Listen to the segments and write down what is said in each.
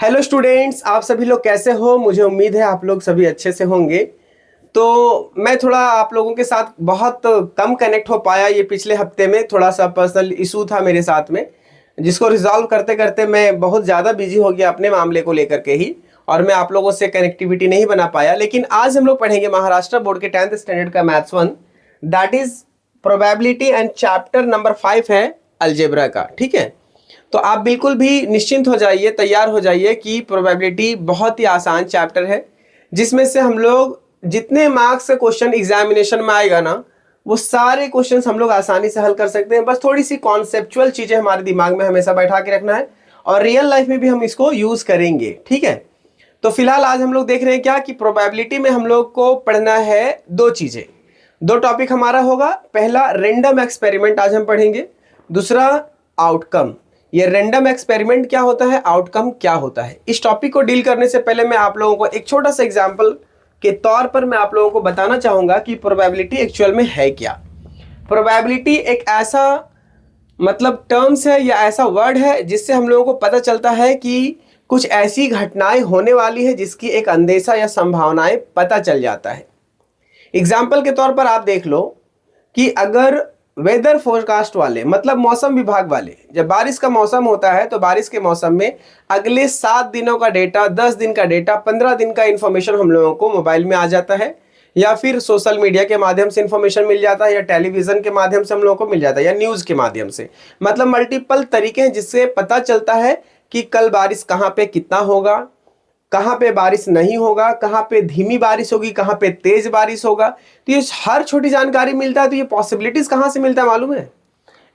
Hello students, आप सभी लोग कैसे हो। मुझे उम्मीद है आप लोग सभी अच्छे से होंगे। तो मैं थोड़ा आप लोगों के साथ बहुत कम कनेक्ट हो पाया। ये पिछले हफ्ते में थोड़ा सा पर्सनल इशू था मेरे साथ में, जिसको रिजॉल्व करते करते मैं बहुत ज़्यादा बिजी हो गया अपने मामले को लेकर के ही, और मैं आप लोगों से कनेक्टिविटी नहीं बना पाया। लेकिन आज हम लोग पढ़ेंगे महाराष्ट्र बोर्ड के 10th स्टैंडर्ड का maths 1, that is probability and chapter number 5 है अलजेब्रा का। ठीक है, तो आप बिल्कुल भी निश्चिंत हो जाइए, तैयार हो जाइए कि प्रोबेबिलिटी बहुत ही आसान चैप्टर है, जिसमें से हम लोग जितने मार्क्स का क्वेश्चन एग्जामिनेशन में आएगा ना, वो सारे क्वेश्चंस हम लोग आसानी से हल कर सकते हैं। बस थोड़ी सी कॉन्सेप्चुअल चीजें हमारे दिमाग में हमेशा बैठा के रखना है, और रियल लाइफ में भी हम इसको यूज करेंगे। ठीक है, तो फिलहाल आज हम लोग देख रहे हैं क्या कि प्रोबेबिलिटी में हम लोग को पढ़ना है दो चीजें। दो टॉपिक हमारा होगा, पहला रेंडम एक्सपेरिमेंट आज हम पढ़ेंगे, दूसरा आउटकम। ये रेंडम एक्सपेरिमेंट क्या होता है, आउटकम क्या होता है। इस टॉपिक को डील करने से पहले मैं आप लोगों को एक छोटा सा एग्जांपल के तौर पर मैं आप लोगों को बताना चाहूंगा कि प्रोबेबिलिटी एक्चुअल में है क्या। प्रोबेबिलिटी एक ऐसा मतलब टर्म्स है या ऐसा वर्ड है जिससे हम लोगों को पता चलता है कि कुछ ऐसी घटनाएं होने वाली है जिसकी एक अंदेशा या संभावनाएं पता चल जाता है। एग्जाम्पल के तौर पर आप देख लो कि अगर वेदर फोरकास्ट वाले मतलब मौसम विभाग वाले, जब बारिश का मौसम होता है तो बारिश के मौसम में अगले 7 दिनों का डेटा, 10 दिन का डेटा, 15 दिन का इंफॉर्मेशन हम लोगों को मोबाइल में आ जाता है, या फिर सोशल मीडिया के माध्यम से इंफॉर्मेशन मिल जाता है, या टेलीविजन के माध्यम से हम लोगों को मिल जाता है, या न्यूज के माध्यम से। मतलब मल्टीपल तरीके हैं जिससे पता चलता है कि कल बारिश कहाँ पे कितना होगा, कहाँ पे बारिश नहीं होगा, कहाँ पे धीमी बारिश होगी, कहाँ पे तेज बारिश होगा। तो ये हर छोटी जानकारी मिलता है। तो ये पॉसिबिलिटीज कहाँ से मिलता है मालूम है,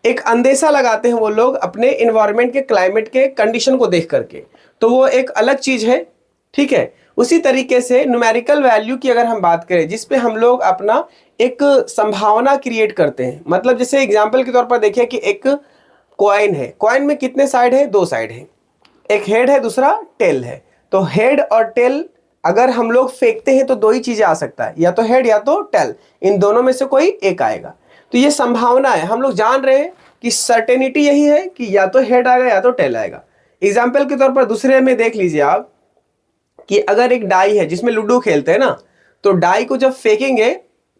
एक अंदेशा लगाते हैं वो लोग अपने इन्वायरमेंट के, क्लाइमेट के कंडीशन को देख करके, तो वो एक अलग चीज है। ठीक है, उसी तरीके से न्यूमेरिकल वैल्यू की अगर हम बात करें, जिसपे हम लोग अपना एक संभावना क्रिएट करते हैं। मतलब जैसे एग्जाम्पल के तौर पर देखिए कि एक कॉइन है, कॉइन में कितने साइड है, 2 साइड है, एक हेड है, दूसरा टेल है। तो हेड और टेल अगर हम लोग फेंकते हैं तो दो ही चीजें आ सकता है, या तो हेड या तो टेल, इन दोनों में से कोई एक आएगा। तो ये संभावना है, हम लोग जान रहे हैं कि सर्टेनिटी यही है कि या तो हेड आएगा या तो टेल आएगा। एग्जाम्पल के तौर पर दूसरे में देख लीजिए आप कि अगर एक डाई है जिसमें लूडो खेलते हैं ना, तो डाई को जब फेंकेंगे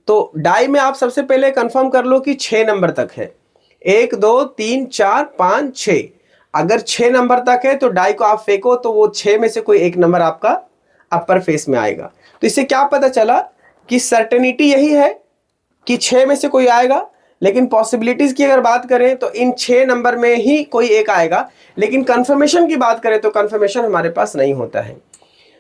तो डाई में आप सबसे पहले कंफर्म कर लो कि 6 नंबर तक है, 1 2 3 4 5 6। अगर 6 नंबर तक है तो डाई को आप फेंको तो वो 6 में से कोई एक नंबर आपका अपर फेस में आएगा। तो इससे क्या पता चला कि सर्टेनिटी यही है कि 6 में से कोई आएगा, लेकिन पॉसिबिलिटीज की अगर बात करें तो इन 6 नंबर में ही कोई एक आएगा। लेकिन कंफर्मेशन की बात करें तो कंफर्मेशन हमारे पास नहीं होता है।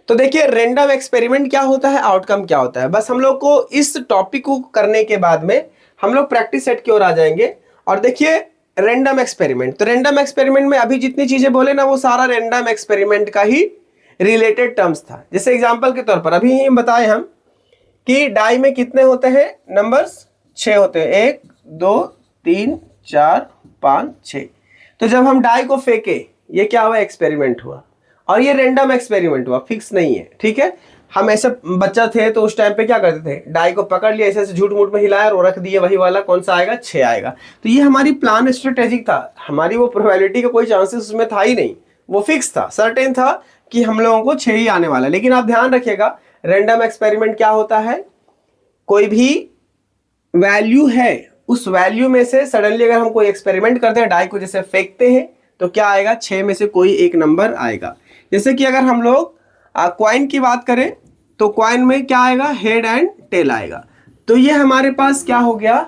तो देखिए रेंडम एक्सपेरिमेंट क्या होता है, आउटकम क्या होता है। बस हम लोग को इस टॉपिक को करने के बाद में हम लोग प्रैक्टिस सेट की ओर आ जाएंगे। और देखिए रेंडम एक्सपेरिमेंट, तो रेंडम एक्सपेरिमेंट में अभी जितनी चीजें बोले ना, वो सारा रेंडम एक्सपेरिमेंट का ही रिलेटेड टर्म्स था। जैसे एग्जांपल के तौर पर अभी ही बताए हम कि डाई में कितने होते हैं नंबर्स, 6 होते हैं, 1 2 3 4 5 6। तो जब हम डाई को फेंके, ये क्या हुआ, एक्सपेरिमेंट हुआ, और ये रेंडम एक्सपेरिमेंट हुआ, फिक्स नहीं है। ठीक है, हम ऐसे बच्चा थे तो उस टाइम पे क्या करते थे, डाई को पकड़ लिया, ऐसे ऐसे झूठ मूठ में हिलाया और रख दिया, वही वाला कौन सा आएगा, 6 आएगा। तो ये हमारी प्लान स्ट्रेटेजिक था, हमारी वो प्रोबेबिलिटी का कोई चांसेस उसमें था ही नहीं, वो फिक्स था, सर्टेन था कि हम लोगों को 6 ही आने वाला। लेकिन आप ध्यान रखिएगा रेंडम एक्सपेरिमेंट क्या होता है, कोई भी वैल्यू है, उस वैल्यू में से सडनली अगर हम कोई एक्सपेरिमेंट करते हैं, डाई को जैसे फेंकते हैं तो क्या आएगा, 6 में से कोई एक नंबर आएगा। जैसे कि अगर हम लोग क्वाइन की बात करें तो क्वाइन में क्या आएगा, हेड एंड टेल आएगा। तो ये हमारे पास क्या हो गया,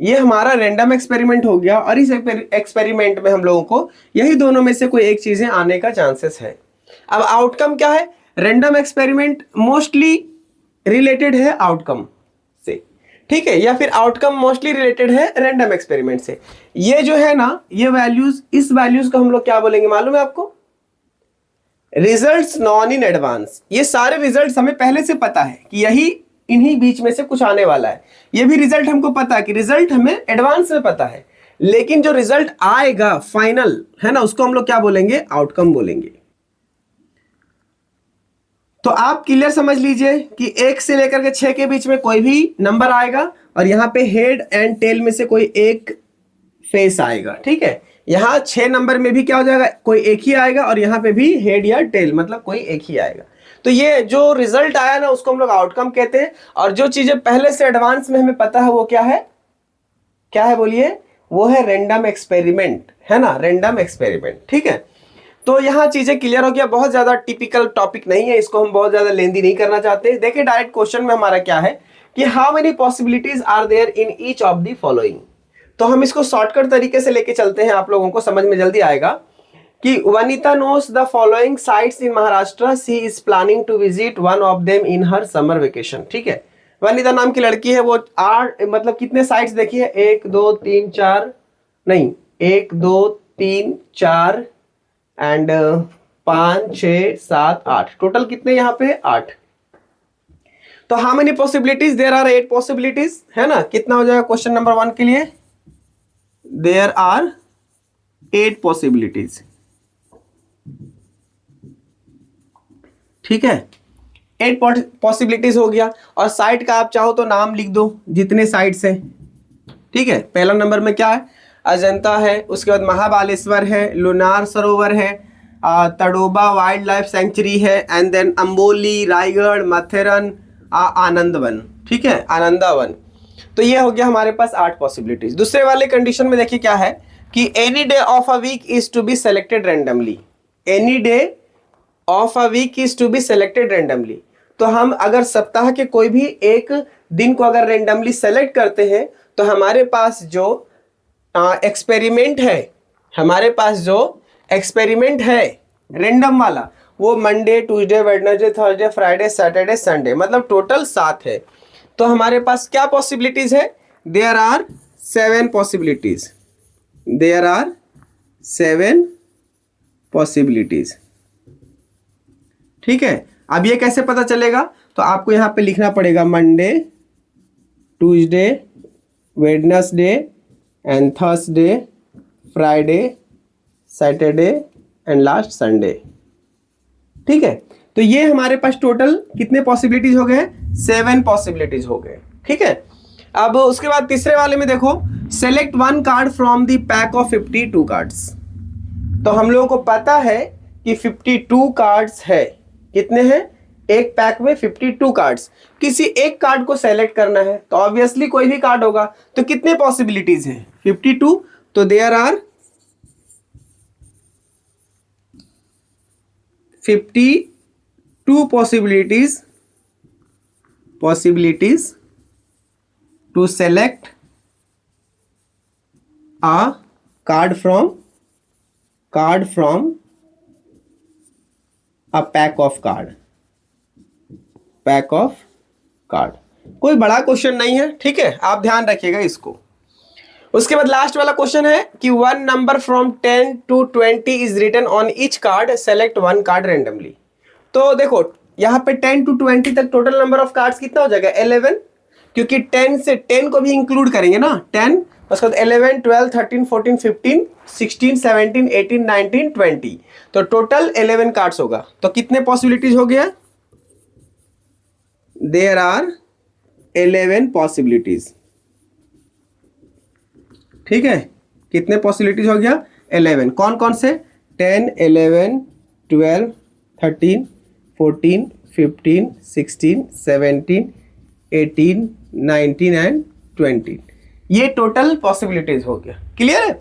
ये हमारा रेंडम एक्सपेरिमेंट हो गया, और इस एक्सपेरिमेंट में हम लोगों को यही दोनों में से कोई एक चीजें आने का चांसेस है। अब आउटकम क्या है, रेंडम एक्सपेरिमेंट मोस्टली रिलेटेड है आउटकम से, ठीक है, या फिर आउटकम मोस्टली रिलेटेड है रेंडम एक्सपेरिमेंट से। ये जो है ना, ये वैल्यूज, इस वैल्यूज को हम लोग क्या बोलेंगे मालूम है आपको, रिजल्ट्स नॉन इन एडवांस। ये सारे रिजल्ट्स हमें पहले से पता है कि यही इन्हीं बीच में से कुछ आने वाला है। ये भी रिजल्ट हमको पता है कि रिजल्ट हमें एडवांस में पता है, लेकिन जो रिजल्ट आएगा फाइनल है ना, उसको हम लोग क्या बोलेंगे, आउटकम बोलेंगे। तो आप क्लियर समझ लीजिए कि 1 से लेकर के 6 के बीच में कोई भी नंबर आएगा, और यहां पे हेड एंड टेल में से कोई एक फेस आएगा। ठीक है, यहाँ 6 नंबर में भी क्या हो जाएगा, कोई एक ही आएगा, और यहाँ पे भी हेड या टेल, मतलब कोई एक ही आएगा। तो ये जो रिजल्ट आया ना उसको हम लोग आउटकम कहते हैं। और जो चीजें पहले से एडवांस में हमें पता है वो क्या है, क्या है बोलिए, वो है रैंडम एक्सपेरिमेंट, है ना, रैंडम एक्सपेरिमेंट। ठीक है, तो यहाँ चीजें क्लियर हो गया। बहुत ज्यादा टिपिकल टॉपिक नहीं है, इसको हम बहुत ज्यादा लेंदी नहीं करना चाहते। देखिए डायरेक्ट क्वेश्चन में हमारा क्या है कि how many possibilities are there in each of the following. तो हम इसको शॉर्टकट तरीके से लेके चलते हैं, आप लोगों को समझ में जल्दी आएगा। कि Vanita knows the following sites in Maharashtra, she is planning to visit one of them in her summer vacation. ठीक है, वनिता नाम की लड़की है, वो 8 मतलब कितने साइट्स देखी है, 1 2 3 4 नहीं 1 2 3 4 एंड 5 6 7 8, टोटल कितने यहाँ पे 8। तो how many possibilities, there are 8 possibilities, है ना। कितना हो जाएगा क्वेश्चन नंबर 1 के लिए, देयर आर 8 पॉसिबिलिटीज। ठीक है, 8 पॉसिबिलिटीज हो गया। और साइट का आप चाहो तो नाम लिख दो, जितने साइट्स हैं। ठीक है, पहला नंबर में क्या है, अजंता है, उसके बाद महाबालेश्वर है, लुनार सरोवर है, तड़ोबा वाइल्ड लाइफ सेंचुरी है, एंड देन अंबोली, रायगढ़, माथेरन, आनंदवन। ठीक है, आनंदावन। तो ये हो गया हमारे पास 8 पॉसिबिलिटीज। दूसरे वाले कंडीशन में देखिए क्या है कि any day of a week is to be selected randomly, any day of a week is to be selected randomly. तो हम अगर सप्ताह के कोई भी एक दिन को अगर रैंडमली सेलेक्ट करते हैं तो हमारे पास जो एक्सपेरिमेंट है, हमारे पास जो एक्सपेरिमेंट है रैंडम वाला, वो Monday, Tuesday, Wednesday, Thursday, Friday, Saturday, Sunday, मतलब टोटल 7 है। तो हमारे पास क्या पॉसिबिलिटीज है, there are 7 possibilities, there are 7 possibilities. ठीक है, अब ये कैसे पता चलेगा, तो आपको यहां पे लिखना पड़ेगा Monday, Tuesday, Wednesday and Thursday, Friday, Saturday and last Sunday. ठीक है, तो ये हमारे पास टोटल कितने पॉसिबिलिटीज हो गए, 7 पॉसिबिलिटीज हो गए। ठीक है, अब उसके बाद तीसरे वाले में देखो, select 1 card from the pack of 52 cards. तो हम लोगों को पता है कि 52 कार्ड्स है, कितने हैं, एक पैक में 52 कार्ड्स। किसी एक कार्ड को सेलेक्ट करना है तो ऑब्वियसली कोई भी कार्ड होगा। तो कितने पॉसिबिलिटीज हैं, 52। तो there are 52 possibilities to select a card from a pack of card। कोई बड़ा क्वेश्चन नहीं है, ठीक है, आप ध्यान रखिएगा इसको। उसके बाद लास्ट वाला क्वेश्चन है कि 1 number from 10 to 20 is written on each card, select 1 card randomly. तो देखो यहाँ पे 10 to 20 तक टोटल नंबर ऑफ कार्ड्स कितना हो जाएगा, 11, क्योंकि 10 से 10 को भी इंक्लूड करेंगे ना, 10, उसके बाद 11, 12, 13, 14, 15, 16, 17, 18, 19, 20, तो टोटल 11 कार्ड्स होगा। तो कितने पॉसिबिलिटीज हो गया, देयर आर 11 पॉसिबिलिटीज। ठीक है, कितने पॉसिबिलिटीज हो गया, 11। कौन कौन से, 10, 11, 12, 13, 14, 15, 16, 17, 18, 19 एंड 20, ये टोटल पॉसिबिलिटीज हो गया। क्लियर है।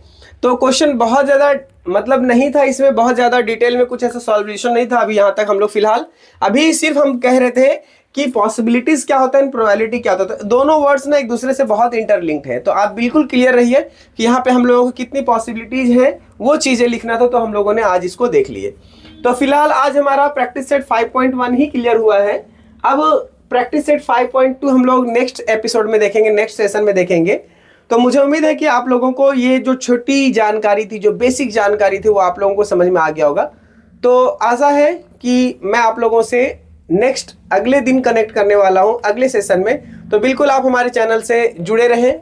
तो क्वेश्चन बहुत ज़्यादा मतलब नहीं था, इसमें बहुत ज़्यादा डिटेल में कुछ ऐसा सॉल्यूशन नहीं था अभी यहाँ तक हम लोग फिलहाल। अभी सिर्फ हम कह रहे थे कि पॉसिबिलिटीज क्या होता है, प्रोबेबिलिटी क्या होता है। दोनों वर्ड्स ना एक दूसरे से बहुत इंटरलिंक्ड है, तो आप बिल्कुल क्लियर रहिए कि यहाँ पे हम लोगों को कितनी पॉसिबिलिटीज है वो चीज़ें लिखना था। तो हम लोगों ने आज इसको देख लिए। तो फिलहाल आज हमारा प्रैक्टिस सेट 5.1 ही क्लियर हुआ है। अब प्रैक्टिस सेट 5.2 हम लोग नेक्स्ट एपिसोड में देखेंगे, नेक्स्ट सेशन में देखेंगे। तो मुझे उम्मीद है कि आप लोगों को ये जो छोटी जानकारी थी, जो बेसिक जानकारी थी, वो आप लोगों को समझ में आ गया होगा। तो आशा है कि मैं आप लोगों से नेक्स्ट अगले दिन कनेक्ट करने वाला हूं अगले सेशन में। तो बिल्कुल आप हमारे चैनल से जुड़े रहें।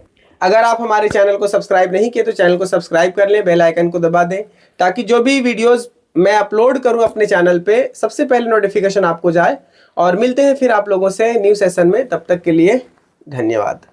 अगर आप हमारे चैनल को सब्सक्राइब नहीं किए तो चैनल को सब्सक्राइब कर लें, बेल आइकन को दबा दें, ताकि जो भी वीडियोस मैं अपलोड करूं अपने चैनल पे सबसे पहले नोटिफिकेशन आपको जाए। और मिलते हैं फिर आप लोगों से न्यू सेशन में, तब तक के लिए धन्यवाद।